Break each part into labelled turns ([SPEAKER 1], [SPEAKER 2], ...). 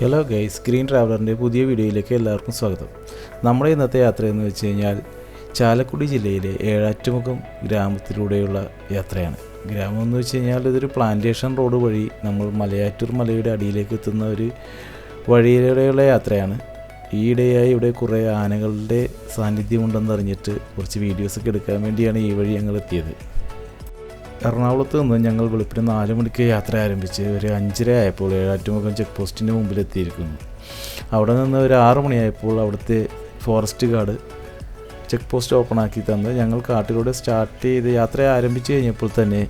[SPEAKER 1] Hello guys, green ട്രാവലറിൻ്റെ പുതിയ വീഡിയോയിലേക്ക് എല്ലാവർക്കും സ്വാഗതം. നമ്മുടെ ഇന്നത്തെ യാത്രയെന്ന് വെച്ച് കഴിഞ്ഞാൽ ചാലക്കുടി ജില്ലയിലെ ഏഴാറ്റുമുഖം ഗ്രാമത്തിലൂടെയുള്ള യാത്രയാണ്. ഗ്രാമം എന്ന് വെച്ച് കഴിഞ്ഞാൽ ഇതൊരു പ്ലാന്റേഷൻ റോഡ് വഴി നമ്മൾ മലയാറ്റൂർ മലയുടെ അടിയിലേക്ക് എത്തുന്ന ഒരു വഴിയിലൂടെയുള്ള യാത്രയാണ്. ഈയിടെയായി ഇവിടെ കുറേ ആനകളുടെ സാന്നിധ്യമുണ്ടെന്നറിഞ്ഞിട്ട് കുറച്ച് വീഡിയോസൊക്കെ എടുക്കാൻ വേണ്ടിയാണ് ഈ വഴി ഞങ്ങൾ എത്തിയത്. എറണാകുളത്ത് നിന്ന് ഞങ്ങൾ വെളുപ്പിന് 4 മണിക്ക് യാത്ര ആരംഭിച്ച് ഒരു 5:30 ആയപ്പോൾ ഏഴാറ്റുമുഖം ചെക്ക് പോസ്റ്റിൻ്റെ മുമ്പിലെത്തിയിരിക്കുന്നു. അവിടെ നിന്ന് ഒരു 6 മണിയായപ്പോൾ അവിടുത്തെ forest guard check post open ആക്കി തന്ന് ഞങ്ങൾ കാട്ടിലൂടെ സ്റ്റാർട്ട് ചെയ്ത് യാത്ര ആരംഭിച്ച് കഴിഞ്ഞപ്പോൾ തന്നെ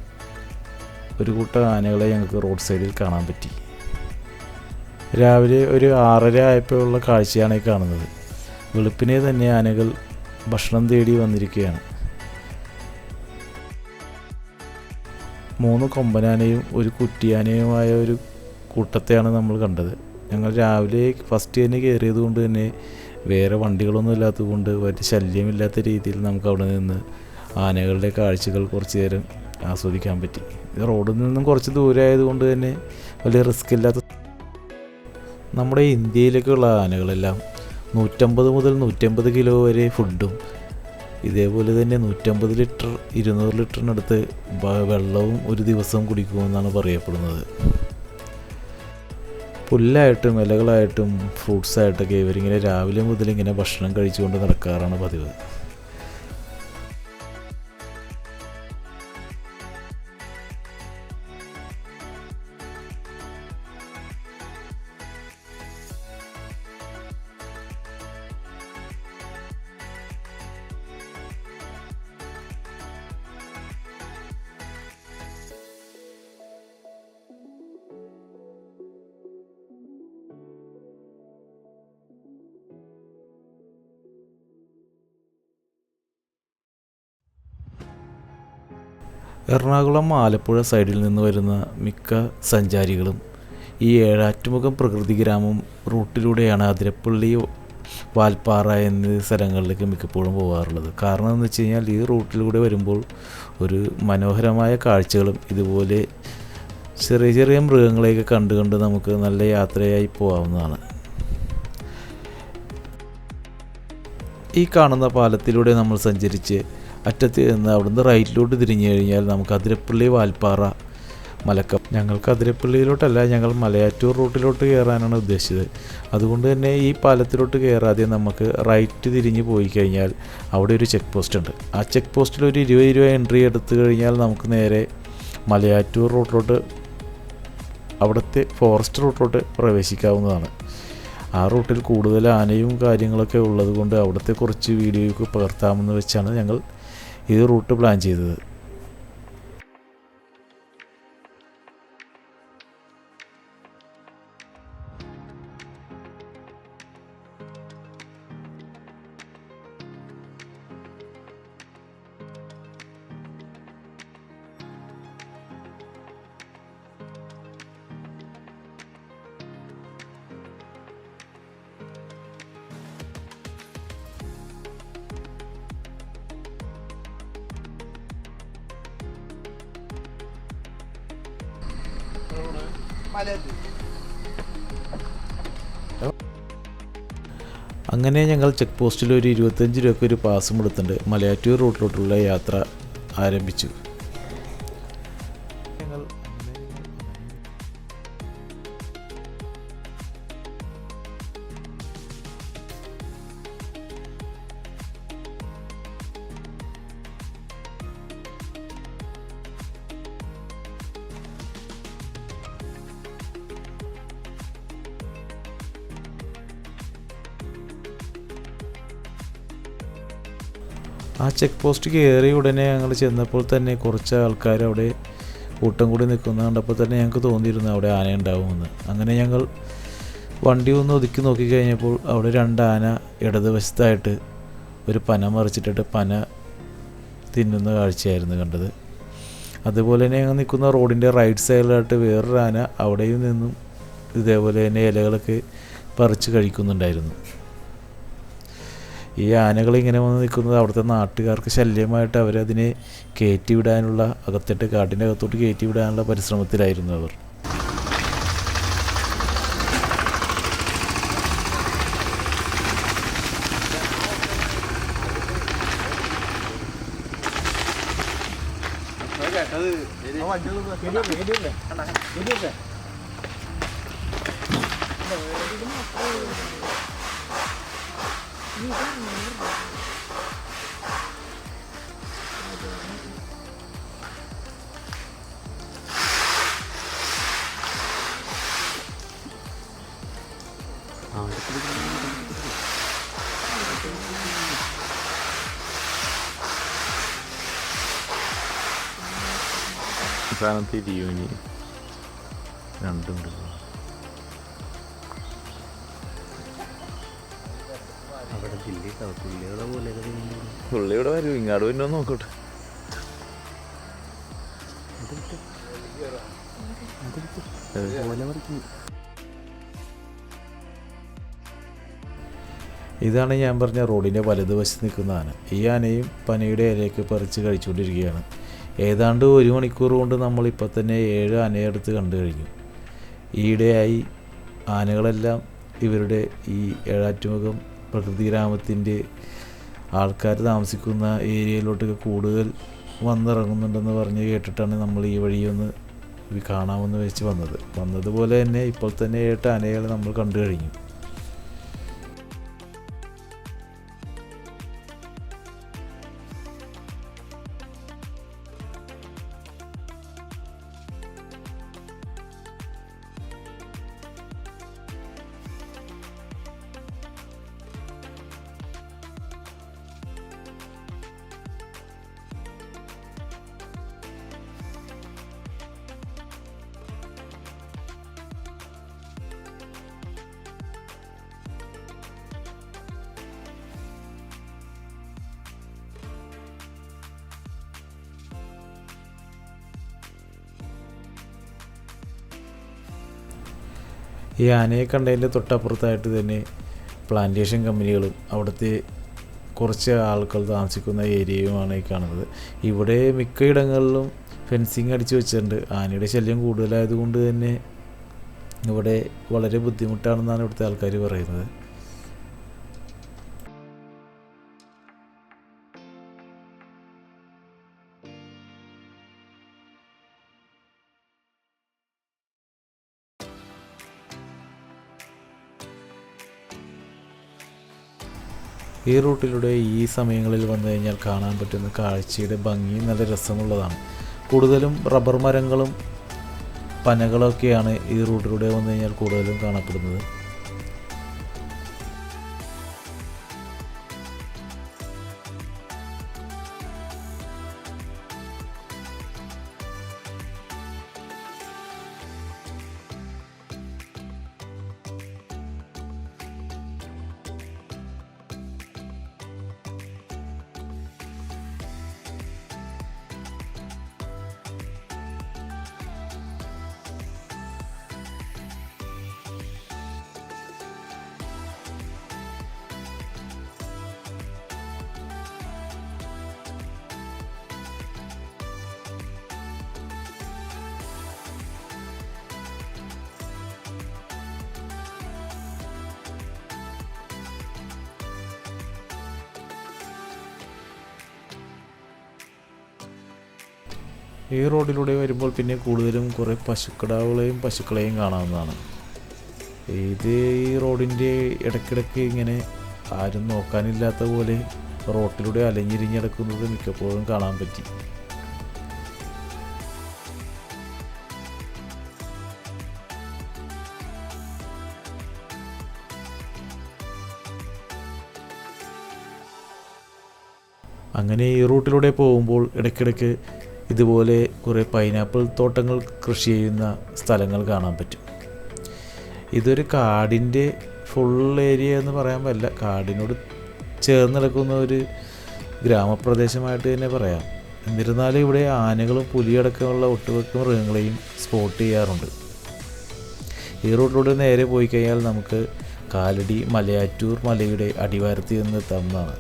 [SPEAKER 1] ഒരു കൂട്ടം ആനകളെ ഞങ്ങൾക്ക് റോഡ് സൈഡിൽ കാണാൻ പറ്റി. രാവിലെ ഒരു 6:30 ആയപ്പോഴുള്ള കാഴ്ചയാണ് ഈ കാണുന്നത്. വെളുപ്പിനെ തന്നെ ആനകൾ ഭക്ഷണം തേടി വന്നിരിക്കുകയാണ്. 3 കൊമ്പനാനയും ഒരു കുറ്റിയാനയുമായ ഒരു കൂട്ടത്തെയാണ് നമ്മൾ കണ്ടത്. ഞങ്ങൾ രാവിലെ ഫസ്റ്റ് തന്നെ കയറിയത് കൊണ്ട് തന്നെ വേറെ വണ്ടികളൊന്നും ഇല്ലാത്തത് കൊണ്ട് വലിയ ശല്യമില്ലാത്ത രീതിയിൽ നമുക്ക് അവിടെ നിന്ന് ആനകളുടെ കാഴ്ചകൾ കുറച്ച് നേരം ആസ്വദിക്കാൻ പറ്റി. റോഡിൽ നിന്നും കുറച്ച് ദൂരമായതുകൊണ്ട് തന്നെ വലിയ റിസ്ക് ഇല്ലാത്ത. നമ്മുടെ ഇന്ത്യയിലേക്കുള്ള ആനകളെല്ലാം 150 മുതൽ 150 കിലോ വരെ ഫുഡും ഇതേപോലെ തന്നെ 150 ലിറ്റർ 200 ലിറ്ററിനടുത്ത് വെള്ളവും ഒരു ദിവസം കുടിക്കുമെന്നാണ് പറയപ്പെടുന്നത്. പുല്ലായിട്ടും ഇലകളായിട്ടും ഫ്രൂട്ട്സായിട്ടൊക്കെ ഇവരിങ്ങനെ രാവിലെ മുതൽ ഇങ്ങനെ ഭക്ഷണം കഴിച്ചുകൊണ്ട് നടക്കാറാണ് പതിവ്. എറണാകുളം ആലപ്പുഴ സൈഡിൽ നിന്ന് വരുന്ന മിക്ക സഞ്ചാരികളും ഈ ഏഴാറ്റുമുഖം പ്രകൃതി ഗ്രാമം റൂട്ടിലൂടെയാണ് അതിരപ്പള്ളി, വാൽപ്പാറ എന്നീ സ്ഥലങ്ങളിലേക്ക് മിക്കപ്പോഴും പോകാറുള്ളത്. കാരണം എന്ന് വെച്ച് കഴിഞ്ഞാൽ ഈ റൂട്ടിലൂടെ വരുമ്പോൾ ഒരു മനോഹരമായ കാഴ്ചകളും ഇതുപോലെ ചെറിയ ചെറിയ മൃഗങ്ങളെയൊക്കെ കണ്ട് നമുക്ക് നല്ല യാത്രയായി പോകാവുന്നതാണ്. ഈ കാണുന്ന പാലത്തിലൂടെ നമ്മൾ സഞ്ചരിച്ച് അറ്റത്ത് നിന്ന് അവിടുന്ന് റൈറ്റിലോട്ട് തിരിഞ്ഞു കഴിഞ്ഞാൽ നമുക്ക് അതിരപ്പള്ളി, വാൽപ്പാറ, മലക്കം. ഞങ്ങൾക്ക് അതിരപ്പള്ളിയിലോട്ടല്ല, ഞങ്ങൾ മലയാറ്റൂർ റൂട്ടിലോട്ട് കയറാനാണ് ഉദ്ദേശിച്ചത്. അതുകൊണ്ട് തന്നെ ഈ പാലത്തിലോട്ട് കയറാതെ നമുക്ക് റൈറ്റ് തിരിഞ്ഞ് പോയി കഴിഞ്ഞാൽ അവിടെ ഒരു ചെക്ക് പോസ്റ്റ് ഉണ്ട്. ആ ചെക്ക് പോസ്റ്റിൽ ഒരു 20 രൂപ എൻട്രി എടുത്തു കഴിഞ്ഞാൽ നമുക്ക് നേരെ മലയാറ്റൂർ റൂട്ടിലോട്ട്, അവിടുത്തെ ഫോറസ്റ്റ് റൂട്ടിലോട്ട് പ്രവേശിക്കാവുന്നതാണ്. ആ റൂട്ടിൽ കൂടുതൽ ആനയും കാര്യങ്ങളൊക്കെ ഉള്ളത് കൊണ്ട് അവിടുത്തെ കുറച്ച് വീഡിയോയൊക്കെ പകർത്താമെന്ന് വെച്ചാണ് ഞങ്ങൾ ഈ റൂട്ട് പ്ലാൻ ചെയ്തത്. അങ്ങനെ ഞങ്ങൾ ചെക്ക് പോസ്റ്റിൽ ഒരു 25 രൂപയ്ക്ക് ഒരു പാസും എടുത്തിട്ടുണ്ട് മലയാറ്റൂർ റൂട്ടിലോട്ടുള്ള യാത്ര ആരംഭിച്ചു. ആ ചെക്ക് പോസ്റ്റ് കയറി ഉടനെ ഞങ്ങൾ ചെന്നപ്പോൾ തന്നെ കുറച്ച് ആൾക്കാർ അവിടെ കൂട്ടം കൂടി നിൽക്കുന്ന കണ്ടപ്പോൾ തന്നെ ഞങ്ങൾക്ക് തോന്നിയിരുന്നു അവിടെ ആന ഉണ്ടാവുമെന്ന്. അങ്ങനെ ഞങ്ങൾ വണ്ടി ഒന്ന് ഒതുക്കി നോക്കിക്കഴിഞ്ഞപ്പോൾ അവിടെ 2 ആന ഇടതുവശത്തായിട്ട് ഒരു പന മറിച്ചിട്ടിട്ട് പന തിന്നുന്ന കാഴ്ചയായിരുന്നു കണ്ടത്. അതുപോലെ തന്നെ ഞങ്ങൾ നിൽക്കുന്ന റോഡിൻ്റെ റൈറ്റ് സൈഡിലായിട്ട് വേറൊരു ആന അവിടെയും നിന്നും ഇതേപോലെ തന്നെ ഇലകളൊക്കെ പറിച്ച് കഴിക്കുന്നുണ്ടായിരുന്നു. ഈ ആനകളിങ്ങനെ വന്ന് നിൽക്കുന്നത് അവിടുത്തെ നാട്ടുകാർക്ക് ശല്യമായിട്ട് അവരതിനെ കയറ്റിവിടാനുള്ള, അകത്തിട്ട് കാട്ടിൻ്റെ അകത്തോട്ട് കയറ്റിവിടാനുള്ള പരിശ്രമത്തിലായിരുന്നു അവർ. സാധനം തിരിയൂനി രണ്ടുണ്ട്. പുള്ളിയുടെ വരും, ഇങ്ങോട്ട് പിന്നെ നോക്കട്ടെ. ഇതാണ് ഞാൻ പറഞ്ഞ റോഡിൻ്റെ വലതുവശത്ത് നിൽക്കുന്ന ആന. ഈ ആനയും പനയുടെ ഇലയൊക്കെ പറിച്ച് കഴിച്ചുകൊണ്ടിരിക്കുകയാണ്. ഏതാണ്ട് 1 മണിക്കൂർ കൊണ്ട് നമ്മളിപ്പോൾ തന്നെ 7 ആനയെടുത്ത് കണ്ടു കഴിഞ്ഞു. ഈയിടെയായി ആനകളെല്ലാം ഇവരുടെ ഈ ഏഴാറ്റുമുഖം പ്രകൃതി ഗ്രാമത്തിൻ്റെ ആൾക്കാർ താമസിക്കുന്ന ഏരിയയിലോട്ടൊക്കെ കൂടുതൽ വന്നിറങ്ങുന്നുണ്ടെന്ന് പറഞ്ഞ് കേട്ടിട്ടാണ് നമ്മൾ ഈ വഴിയൊന്ന് കാണാമെന്ന് വെച്ച് വന്നതുപോലെ തന്നെ ഇപ്പോൾ തന്നെ 7 ആനകൾ നമ്മൾ കണ്ടു കഴിഞ്ഞു. ഈ ആനയെ കണ്ടതിൻ്റെ തൊട്ടപ്പുറത്തായിട്ട് തന്നെ പ്ലാന്റേഷൻ കമ്പനികളും അവിടുത്തെ കുറച്ച് ആൾക്കാർ താമസിക്കുന്ന ഏരിയയുമാണ് ഈ കാണുന്നത്. ഇവിടെ മിക്കയിടങ്ങളിലും ഫെൻസിങ് അടിച്ചു വെച്ചിട്ടുണ്ട്. ആനയുടെ ശല്യം കൂടുതലായതുകൊണ്ട് തന്നെ ഇവിടെ വളരെ ബുദ്ധിമുട്ടാണെന്നാണ് ഇവിടുത്തെ ആൾക്കാർ പറയുന്നത്. ഈ റൂട്ടിലൂടെ ഈ സമയങ്ങളിൽ വന്നു കഴിഞ്ഞാൽ കാണാൻ പറ്റുന്ന കാഴ്ചയുടെ ഭംഗി നല്ല രസമുള്ളതാണ്. കൂടുതലും റബ്ബർ മരങ്ങളും പനകളൊക്കെയാണ് ഈ റൂട്ടിലൂടെ വന്നു കഴിഞ്ഞാൽ കൂടുതലും കാണപ്പെടുന്നത്. ഈ റോഡിലൂടെ വരുമ്പോൾ പിന്നെ കൂടുതലും കുറേ പശുക്കിടാവുകളെയും പശുക്കളെയും കാണാവുന്നതാണ്. ഈ റോഡിൻ്റെ ഇടയ്ക്കിടയ്ക്ക് ഇങ്ങനെ ആരും നോക്കാനില്ലാത്ത പോലെ റോട്ടിലൂടെ അലഞ്ഞിരിഞ്ഞടക്കുന്നത് മിക്കപ്പോഴും കാണാൻ പറ്റി. അങ്ങനെ ഈ റൂട്ടിലൂടെ പോകുമ്പോൾ ഇടയ്ക്കിടയ്ക്ക് ഇതുപോലെ കുറേ പൈനാപ്പിൾ തോട്ടങ്ങൾ കൃഷി ചെയ്യുന്ന സ്ഥലങ്ങൾ കാണാൻ പറ്റും. ഇതൊരു കാടിൻ്റെ ഫുൾ ഏരിയ എന്ന് പറയാൻ പറ്റില്ല, കാടിനോട് ചേർന്ന് കിടക്കുന്ന ഒരു ഗ്രാമപ്രദേശമായിട്ട് തന്നെ പറയാം. എന്നിരുന്നാലും ഇവിടെ ആനകളും പുലിയടക്കമുള്ള ഒട്ടുമിക്ക മൃഗങ്ങളെയും സ്പോട്ട് ചെയ്യാറുണ്ട്. ഈ റൂട്ടിലൂടെ നേരെ പോയി കഴിഞ്ഞാൽ നമുക്ക് കാലടി മലയാറ്റൂർ മലയുടെ അടിവാരത്തിൽ നിന്ന് എത്താവുന്നതാണ്.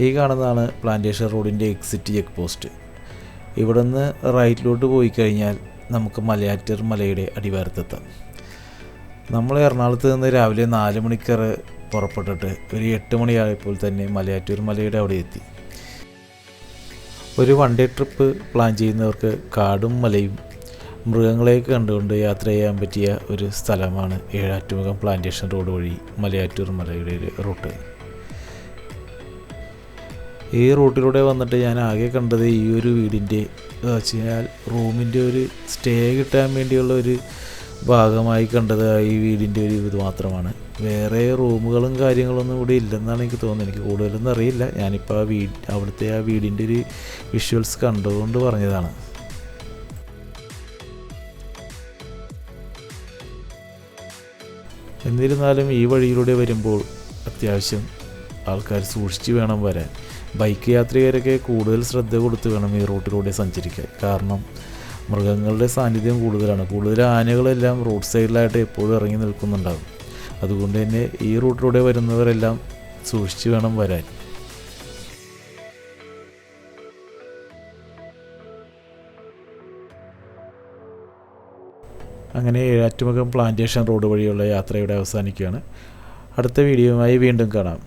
[SPEAKER 1] ഈ കാണുന്നതാണ് പ്ലാന്റേഷൻ റോഡിൻ്റെ എക്സിറ്റ് ചെക്ക് പോസ്റ്റ്. ഇവിടെ നിന്ന് റൈറ്റിലോട്ട് പോയി കഴിഞ്ഞാൽ നമുക്ക് മലയാറ്റൂർ മലയുടെ അടിവാരത്തെത്താം. നമ്മൾ എറണാകുളത്ത് നിന്ന് രാവിലെ 4 മണിക്കറ് പുറപ്പെട്ടിട്ട് ഒരു 8 മണിയായപ്പോൾ തന്നെ മലയാറ്റൂർ മലയുടെ അവിടെ എത്തി. ഒരു 1 ഡേ ട്രിപ്പ് പ്ലാൻ ചെയ്യുന്നവർക്ക് കാടും മലയും മൃഗങ്ങളെയൊക്കെ കണ്ടുകൊണ്ട് യാത്ര ചെയ്യാൻ പറ്റിയ ഒരു സ്ഥലമാണ് ഏഴാറ്റുമുഖം പ്ലാന്റേഷൻ റോഡ് വഴി മലയാറ്റൂർ മലയുടെ റൂട്ട്. ഈ റൂട്ടിലൂടെ വന്നിട്ട് ഞാൻ ആകെ കണ്ടത് ഈ ഒരു വീടിൻ്റെ വെച്ച് കഴിഞ്ഞാൽ റൂമിൻ്റെ ഒരു സ്റ്റേ കിട്ടാൻ വേണ്ടിയുള്ള ഒരു ഭാഗമായി കണ്ടത് ഈ വീടിൻ്റെ ഒരു ഇത് മാത്രമാണ്. വേറെ റൂമുകളും കാര്യങ്ങളൊന്നും ഇവിടെ ഇല്ലെന്നാണ് എനിക്ക് തോന്നുന്നത്. എനിക്ക് കൂടുതലൊന്നും അറിയില്ല. ഞാനിപ്പോൾ അവിടുത്തെ ആ വീടിൻ്റെ ഒരു വിഷ്വൽസ് കണ്ടുകൊണ്ട് പറഞ്ഞതാണ്. എന്നിരുന്നാലും ഈ വഴിയിലൂടെ വരുമ്പോൾ അത്യാവശ്യം ആൾക്കാർ സൂക്ഷിച്ച് വേണം വരാൻ. ബൈക്ക് യാത്രികരൊക്കെ കൂടുതൽ ശ്രദ്ധ കൊടുത്ത് വേണം ഈ റൂട്ടിലൂടെ സഞ്ചരിക്കാൻ. കാരണം മൃഗങ്ങളുടെ സാന്നിധ്യം കൂടുതലാണ്. കൂടുതൽ ആനകളെല്ലാം റോഡ് സൈഡിലായിട്ട് എപ്പോഴും ഇറങ്ങി നിൽക്കുന്നുണ്ടാകും. അതുകൊണ്ട് തന്നെ ഈ റൂട്ടിലൂടെ വരുന്നവരെല്ലാം സൂക്ഷിച്ച് വേണം വരാൻ. അങ്ങനെ ഏഴാറ്റുമുഖം പ്ലാന്റേഷൻ റോഡ് വഴിയുള്ള യാത്ര ഇവിടെ അവസാനിക്കുകയാണ്. അടുത്ത വീഡിയോയുമായി വീണ്ടും കാണാം.